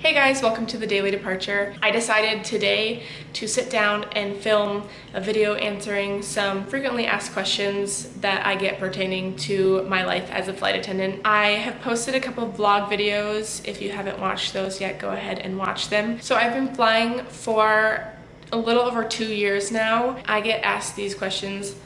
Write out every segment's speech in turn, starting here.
Hey guys, welcome to the Daily Departure. I decided today to sit down and film a video answering some frequently asked questions that I get pertaining to my life as a flight attendant. I have posted a couple vlog videos. If you haven't watched those yet, go ahead and watch them. So I've been flying for a little over 2 years now. I get asked these questions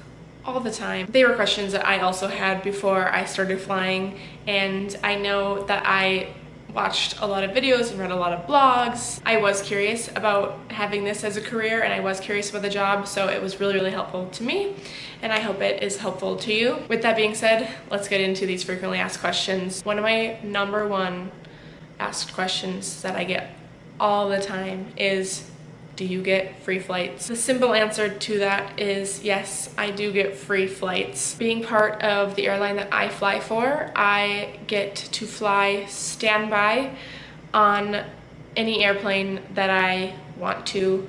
all the time. They were questions that I also had before I started flying, and I know that I watched a lot of videos and read a lot of blogs. I was curious about having this as a career, and I was curious about the job, so it was really helpful to me, and I hope it is helpful to you. With that being said, let's get into these frequently asked questions. One of my number one asked questions that I get all the time is, do you get free flights? The simple answer to that is yes, I do get free flights. Being part of the airline that I fly for, I get to fly standby on any airplane that I want to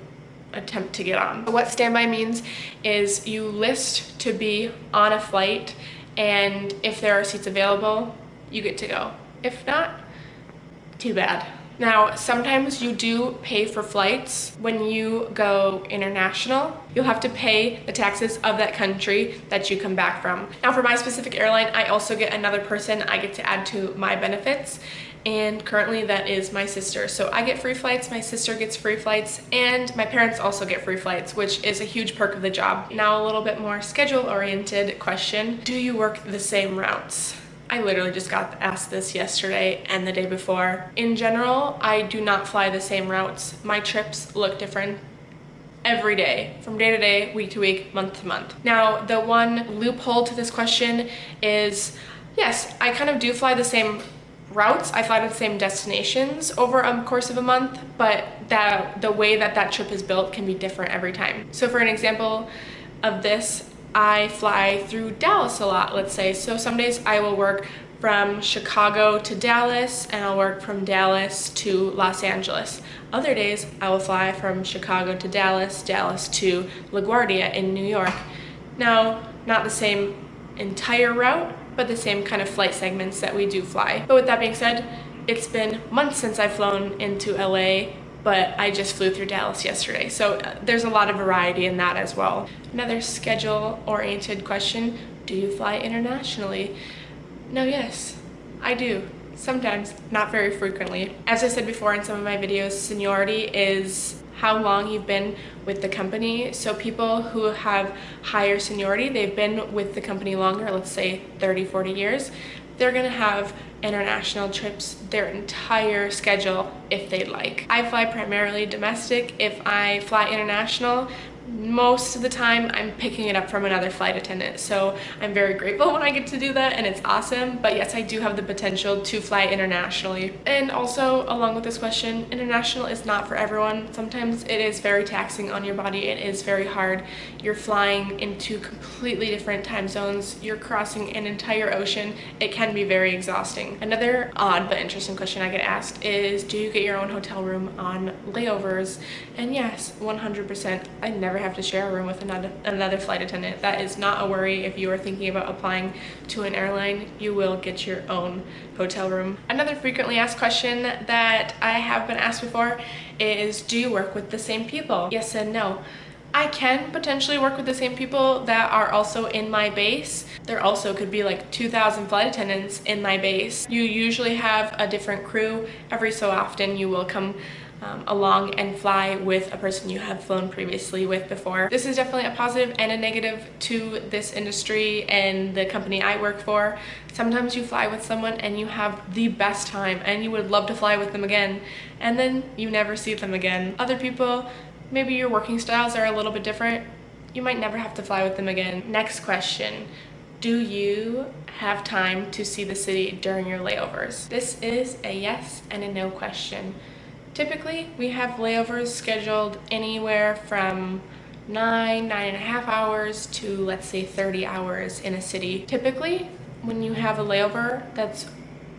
attempt to get on. What standby means is you list to be on a flight, and if there are seats available, you get to go. If not, too bad. Now, sometimes you do pay for flights. When you go international, you'll have to pay the taxes of that country that you come back from. Now, for my specific airline, I also get another person I get to add to my benefits, and currently that is my sister. So I get free flights, my sister gets free flights, and my parents also get free flights, which is a huge perk of the job. Now, a little bit more schedule-oriented question. Do you work the same routes? I literally just got asked this yesterday and the day before. In general, I do not fly the same routes. My trips look different every day, from day to day, week to week, month to month. Now, the one loophole to this question is, yes, I kind of do fly the same routes. I fly to the same destinations over a course of a month, but the way that trip is built can be different every time. So for an example of this, I fly through Dallas a lot, let's say. So some days I will work from Chicago to Dallas, and I'll work from Dallas to Los Angeles. Other days I will fly from Chicago to Dallas, Dallas to LaGuardia in New York. Now, not the same entire route, but the same kind of flight segments that we do fly. But with that being said, it's been months since I've flown into LA, but I just flew through Dallas yesterday. So there's a lot of variety in that as well. Another schedule-oriented question, do you fly internationally? No, yes, I do. Sometimes, not very frequently. As I said before in some of my videos, seniority is how long you've been with the company. So people who have higher seniority, they've been with the company longer, let's say 30, 40 years, they're gonna have international trips their entire schedule if they'd like. I fly primarily domestic. If I fly international, most of the time I'm picking it up from another flight attendant. So I'm very grateful when I get to do that, and it's awesome. But yes, I do have the potential to fly internationally. And also, along with this question, international is not for everyone. Sometimes it is very taxing on your body. It is very hard. You're flying into completely different time zones. You're crossing an entire ocean. It can be very exhausting. Another odd but interesting question I get asked is, do you get your own hotel room on layovers? And yes, 100%. I never have to share a room with another flight attendant. That is not a worry. If you are thinking about applying to an airline, you will get your own hotel room. Another frequently asked question that I have been asked before is, do you work with the same people? Yes and no. I can potentially work with the same people that are also in my base. There also could be like 2,000 flight attendants in my base. You usually have a different crew. Every so often you will come along and fly with a person you have flown previously with before. This is definitely a positive and a negative to this industry and the company I work for. Sometimes you fly with someone and you have the best time and you would love to fly with them again, and then you never see them again. Other people, maybe your working styles are a little bit different. You might never have to fly with them again. Next question. Do you have time to see the city during your layovers? This is a yes and a no question. Typically, we have layovers scheduled anywhere from 9.5 hours to, let's say, 30 hours in a city. Typically, when you have a layover that's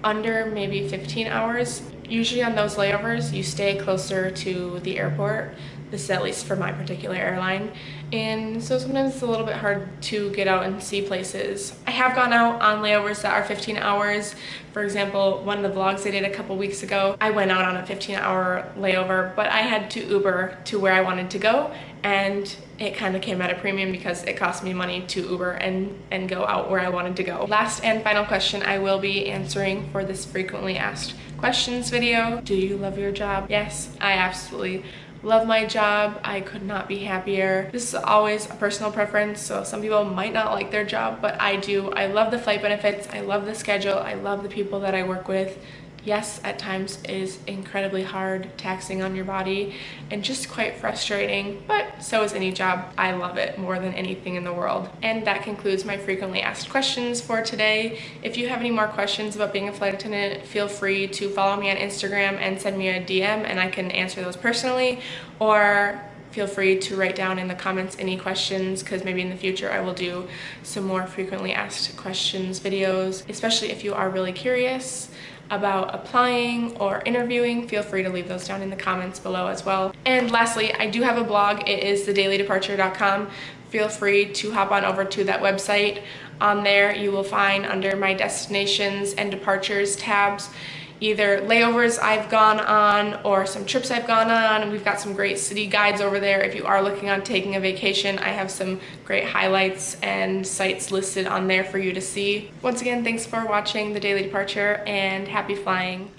under maybe 15 hours, usually on those layovers, you stay closer to the airport. This is at least for my particular airline. And so sometimes it's a little bit hard to get out and see places. I have gone out on layovers that are 15 hours. For example, one of the vlogs I did a couple weeks ago, I went out on a 15-hour layover, but I had to Uber to where I wanted to go, and it kind of came at a premium because it cost me money to Uber and go out where I wanted to go. Last and final question I will be answering for this frequently asked questions video. Do you love your job? Yes, I absolutely love my job. I could not be happier. This is always a personal preference, so some people might not like their job, but I do. I love the flight benefits. I love the schedule. I love the people that I work with. Yes, at times it is incredibly hard, taxing on your body, and just quite frustrating, but so is any job. I love it more than anything in the world. And that concludes my frequently asked questions for today. If you have any more questions about being a flight attendant, feel free to follow me on Instagram and send me a DM, and I can answer those personally, or feel free to write down in the comments any questions, because maybe in the future I will do some more frequently asked questions videos, especially if you are really curious about applying or interviewing. Feel free to leave those down in the comments below as well. And lastly, I do have a blog. It is thedailydeparture.com. Feel free to hop on over to that website. On there you will find, under my destinations and departures tabs, either layovers I've gone on or some trips I've gone on. We've got some great city guides over there. If you are looking on taking a vacation, I have some great highlights and sites listed on there for you to see. Once again, thanks for watching The Daily Departure, and happy flying.